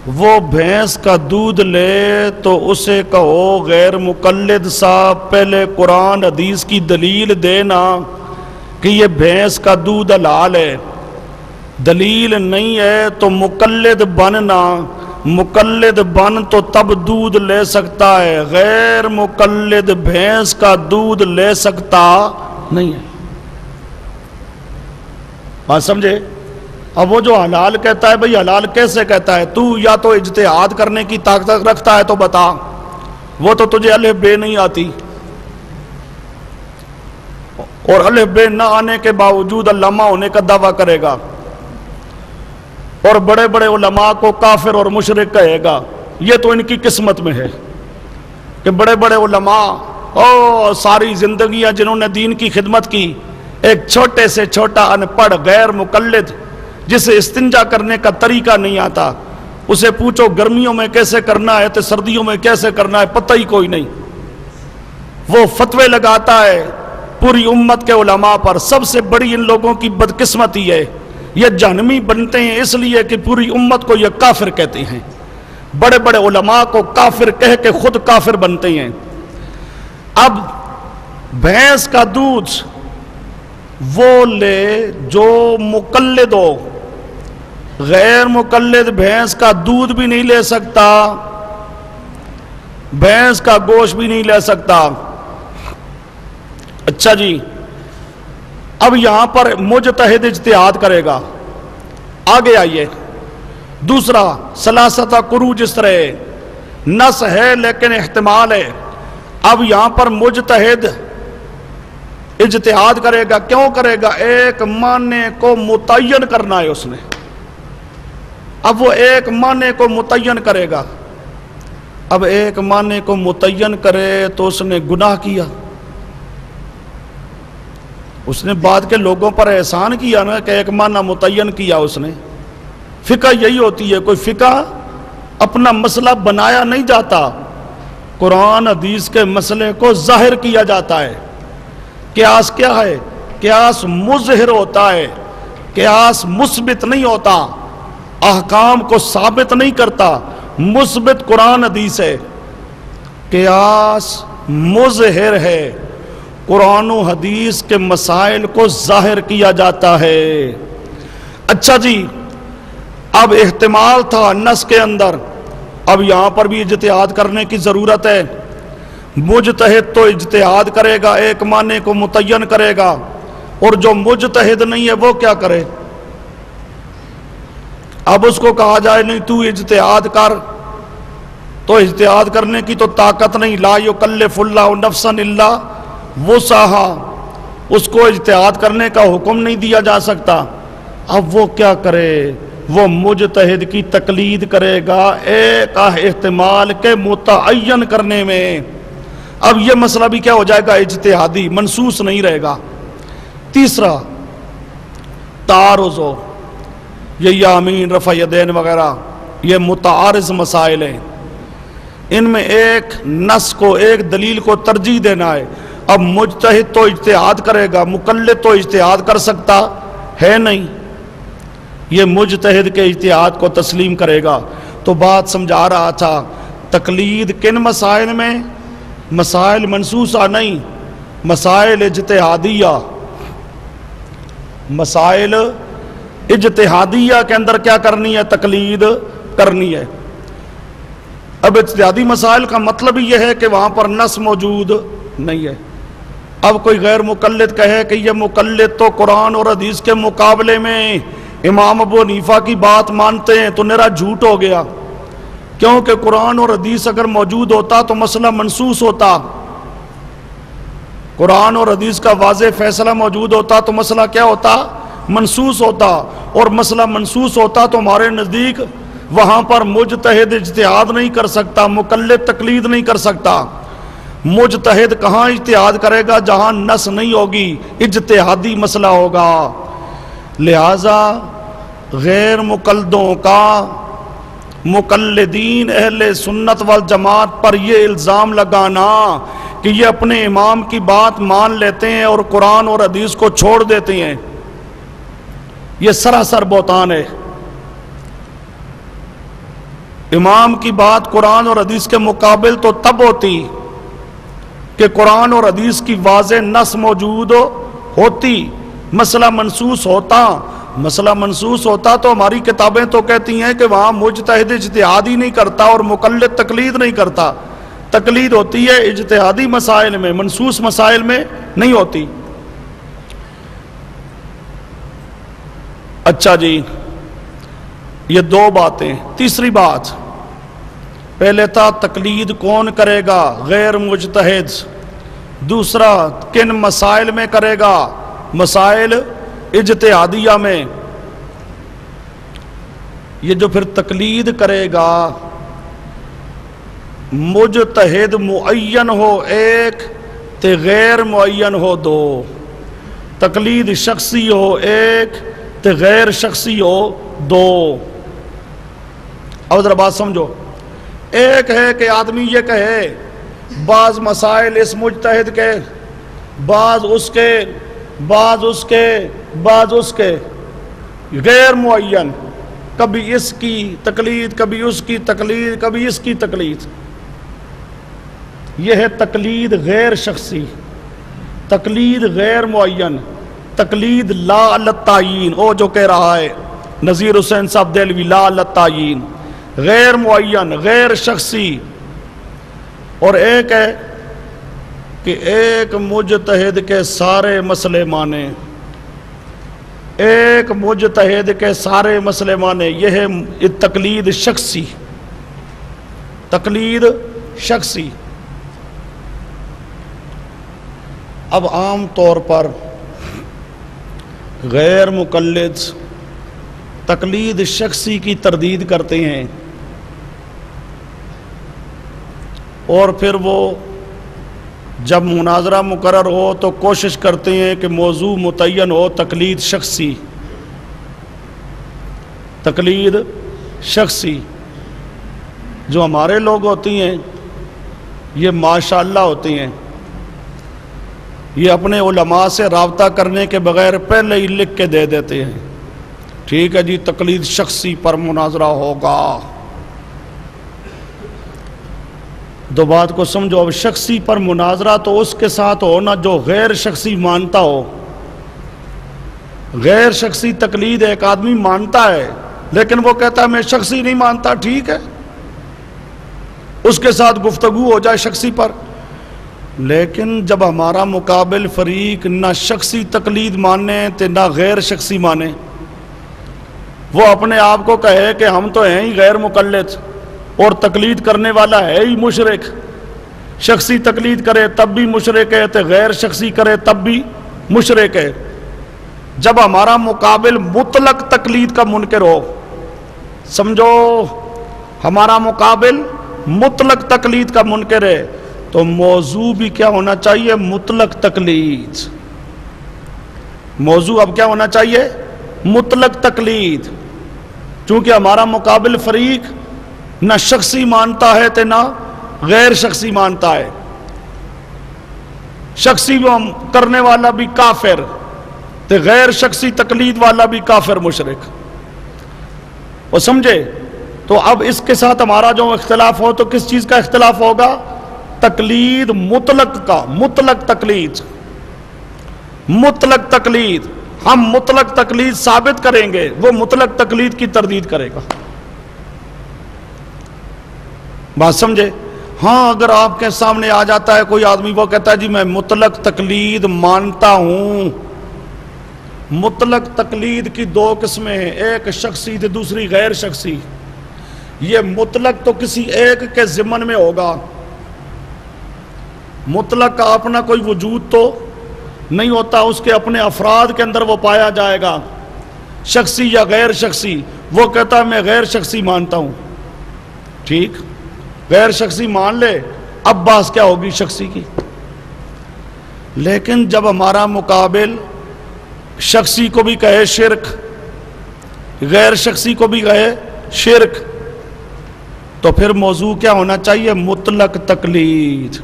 وہ بھینس کا دودھ لے تو اسے کہو غیر مقلد صاحب پہلے قرآن حدیث کی دلیل دینا کہ یہ بھینس کا دودھ حلال ہے، دلیل نہیں ہے تو مقلد بننا، مقلد بن تو تب دودھ لے سکتا ہے، غیر مقلد بھینس کا دودھ لے سکتا نہیں ہے۔ بات سمجھے؟ اب وہ جو حلال کہتا ہے، بھئی حلال کیسے کہتا ہے؟ تو یا تو اجتہاد کرنے کی طاقت رکھتا ہے تو بتا، وہ تو تجھے الف بے نہیں آتی، اور الف بے نہ آنے کے باوجود علامہ ہونے کا دعویٰ کرے گا، اور بڑے بڑے علماء کو کافر اور مشرک کہے گا۔ یہ تو ان کی قسمت میں ہے کہ بڑے بڑے علماء ساری زندگیاں جنہوں نے دین کی خدمت کی، ایک چھوٹے سے چھوٹا ان پڑھ غیر مقلد جسے استنجا کرنے کا طریقہ نہیں آتا، اسے پوچھو گرمیوں میں کیسے کرنا ہے تو سردیوں میں کیسے کرنا ہے، پتہ ہی کوئی نہیں، وہ فتوے لگاتا ہے پوری امت کے علماء پر۔ سب سے بڑی ان لوگوں کی بدقسمتی ہے، یہ جہنمی بنتے ہیں اس لیے کہ پوری امت کو یہ کافر کہتے ہیں، بڑے بڑے علماء کو کافر کہہ کے خود کافر بنتے ہیں۔ اب بھینس کا دودھ وہ لے جو مقلد ہو، غیر مقلد بھینس کا دودھ بھی نہیں لے سکتا، بھینس کا گوشت بھی نہیں لے سکتا۔ اچھا جی، اب یہاں پر مجتہد اجتہاد کرے گا۔ آگے آئیے، دوسرا ثلاثہ قروء جس طرح نص ہے لیکن احتمال ہے، اب یہاں پر مجتہد اجتہاد کرے گا۔ کیوں کرے گا؟ ایک معنی کو متعین کرنا ہے اس نے، اب وہ ایک معنی کو متعین کرے گا۔ اب ایک معنی کو متعین کرے تو اس نے گناہ کیا، اس نے بعد کے لوگوں پر احسان کیا نا کہ ایک معنی متعین کیا اس نے۔ فقہ یہی ہوتی ہے، کوئی فقہ اپنا مسئلہ بنایا نہیں جاتا، قرآن حدیث کے مسئلے کو ظاہر کیا جاتا ہے۔ قیاس کیا ہے؟ قیاس مظہر ہوتا ہے، قیاس مثبت نہیں ہوتا، احکام کو ثابت نہیں کرتا، مثبت قرآن حدیث ہے۔ قیاس مظہر ہے، قرآن و حدیث کے مسائل کو ظاہر کیا جاتا ہے۔ اچھا جی، اب احتمال تھا نص کے اندر، اب یہاں پر بھی اجتہاد کرنے کی ضرورت ہے۔ مجتہد تو اجتہاد کرے گا، ایک معنی کو متعین کرے گا، اور جو مجتہد نہیں ہے وہ کیا کرے؟ اب اس کو کہا جائے نہیں تو اجتہاد کر، تو اجتہاد کرنے کی تو طاقت نہیں، لا یکلف اللہ نفسا الا وسعها، اس کو اجتہاد کرنے کا حکم نہیں دیا جا سکتا۔ اب وہ کیا کرے؟ وہ مجتہد کی تقلید کرے گا ایک احتمال کے متعین کرنے میں۔ اب یہ مسئلہ بھی کیا ہو جائے گا؟ اجتہادی، منصوص نہیں رہے گا۔ تیسرا تعارض ہو، یہ یامین رفع یدین وغیرہ، یہ متعارض مسائل ہیں، ان میں ایک نص کو، ایک دلیل کو ترجیح دینا ہے۔ اب مجتہد تو اجتہاد کرے گا، مقلد تو اجتہاد کر سکتا ہے نہیں، یہ مجتہد کے اجتہاد کو تسلیم کرے گا۔ تو بات سمجھا رہا تھا، تقلید کن مسائل میں؟ مسائل منصوصہ نہیں، مسائل اجتہادیہ، مسائل اجتہادیہ کے اندر کیا کرنی ہے؟ تقلید کرنی ہے۔ اب اجتہادی مسائل کا مطلب یہ ہے کہ وہاں پر نص موجود نہیں ہے۔ اب کوئی غیر مقلد کہے کہ یہ مقلد تو قرآن اور حدیث کے مقابلے میں امام ابو حنیفہ کی بات مانتے ہیں، تو میرا جھوٹ ہو گیا، کیونکہ قرآن اور حدیث اگر موجود ہوتا تو مسئلہ منصوص ہوتا، قرآن اور حدیث کا واضح فیصلہ موجود ہوتا تو مسئلہ کیا ہوتا؟ منصوص ہوتا، اور مسئلہ منصوص ہوتا تو ہمارے نزدیک وہاں پر مجتہد اجتہاد نہیں کر سکتا، مقلد تقلید نہیں کر سکتا۔ مجتہد کہاں اجتہاد کرے گا؟ جہاں نص نہیں ہوگی، اجتہادی مسئلہ ہوگا۔ لہذا غیر مقلدوں کا مقلدین اہل سنت والجماعت پر یہ الزام لگانا کہ یہ اپنے امام کی بات مان لیتے ہیں اور قرآن اور حدیث کو چھوڑ دیتے ہیں، یہ سراسر بہتان ہے۔ امام کی بات قرآن اور حدیث کے مقابل تو تب ہوتی کہ قرآن اور حدیث کی واضح نص موجود ہوتی، مسئلہ منسوس ہوتا تو ہماری کتابیں تو کہتی ہیں کہ وہاں مجتہد اجتہادی نہیں کرتا اور مقلد تقلید نہیں کرتا، تقلید ہوتی ہے اجتہادی مسائل میں، منسوس مسائل میں نہیں ہوتی۔ اچھا جی، یہ دو باتیں۔ تیسری بات، پہلے تھا تقلید کون کرے گا؟ غیر مجتہد۔ دوسرا کن مسائل میں کرے گا؟ مسائل اجتہادیہ میں۔ یہ جو پھر تقلید کرے گا، مجتہد معین ہو ایک تے غیر معین ہو دو، تقلید شخصی ہو ایک تے غیر شخصی ہو دو۔ اب ذرا بات سمجھو، ایک ہے کہ آدمی یہ کہے بعض مسائل اس مجتہد کے، بعض اس کے، بعض اس کے، بعض اس کے، غیر معین، کبھی اس کی تقلید، کبھی اس کی تقلید، کبھی اس کی تقلید۔ یہ ہے تقلید غیر شخصی، تقلید غیر معین، تقلید لا التعین، او جو کہہ رہا ہے نذیر حسین صاحب دہلوی، لا التعین، غیر معین، غیر شخصی۔ اور ایک ہے کہ ایک مجتہد کے سارے مسئلے مانے، ایک مجتہد کے سارے مسئلے مانے، یہ ہے تقلید شخصی، تقلید شخصی۔ اب عام طور پر غیر مقلد تقلید شخصی کی تردید کرتے ہیں، اور پھر وہ جب مناظرہ مقرر ہو تو کوشش کرتے ہیں کہ موضوع متعین ہو، تقلید شخصی، تقلید شخصی۔ جو ہمارے لوگ ہوتی ہیں یہ ماشاءاللہ ہوتی ہیں، یہ اپنے علماء سے رابطہ کرنے کے بغیر پہلے ہی لکھ کے دے دیتے ہیں، ٹھیک ہے جی تقلید شخصی پر مناظرہ ہوگا۔ دو بات کو سمجھو، اب شخصی پر مناظرہ تو اس کے ساتھ ہو نا جو غیر شخصی مانتا ہو۔ غیر شخصی تقلید ایک آدمی مانتا ہے لیکن وہ کہتا ہے میں شخصی نہیں مانتا، ٹھیک ہے، اس کے ساتھ گفتگو ہو جائے شخصی پر۔ لیکن جب ہمارا مقابل فریق نہ شخصی تقلید مانے تے نہ غیر شخصی مانے، وہ اپنے آپ کو کہے کہ ہم تو ہیں ہی غیر مقلد اور تقلید کرنے والا ہے ہی مشرک، شخصی تقلید کرے تب بھی مشرک ہے تے غیر شخصی کرے تب بھی مشرک ہے۔ جب ہمارا مقابل مطلق تقلید کا منکر ہو، سمجھو ہمارا مقابل مطلق تقلید کا منکر ہے، تو موضوع بھی کیا ہونا چاہیے؟ مطلق تقلید۔ موضوع اب کیا ہونا چاہیے؟ مطلق تقلید، چونکہ ہمارا مقابل فریق نہ شخصی مانتا ہے تے نہ غیر شخصی مانتا ہے، شخصی کرنے والا بھی کافر تے غیر شخصی تقلید والا بھی کافر مشرک، وہ سمجھے؟ تو اب اس کے ساتھ ہمارا جو اختلاف ہو تو کس چیز کا اختلاف ہوگا؟ تقلید مطلق کا، مطلق تقلید، مطلق تقلید۔ ہم مطلق تقلید ثابت کریں گے، وہ مطلق تقلید کی تردید کرے گا۔ بات سمجھے؟ ہاں اگر آپ کے سامنے آ جاتا ہے کوئی آدمی، وہ کہتا ہے جی میں مطلق تقلید مانتا ہوں۔ مطلق تقلید کی دو قسمیں ہیں، ایک شخصی تے دوسری غیر شخصی۔ یہ مطلق تو کسی ایک کے ضمن میں ہوگا، مطلق کا اپنا کوئی وجود تو نہیں ہوتا، اس کے اپنے افراد کے اندر وہ پایا جائے گا، شخصی یا غیر شخصی۔ وہ کہتا ہے میں غیر شخصی مانتا ہوں، ٹھیک، غیر شخصی مان لے، اب بحث کیا ہوگی شخصی کی۔ لیکن جب ہمارا مقابل شخصی کو بھی کہے شرک، غیر شخصی کو بھی کہے شرک، تو پھر موضوع کیا ہونا چاہیے؟ مطلق تقلید۔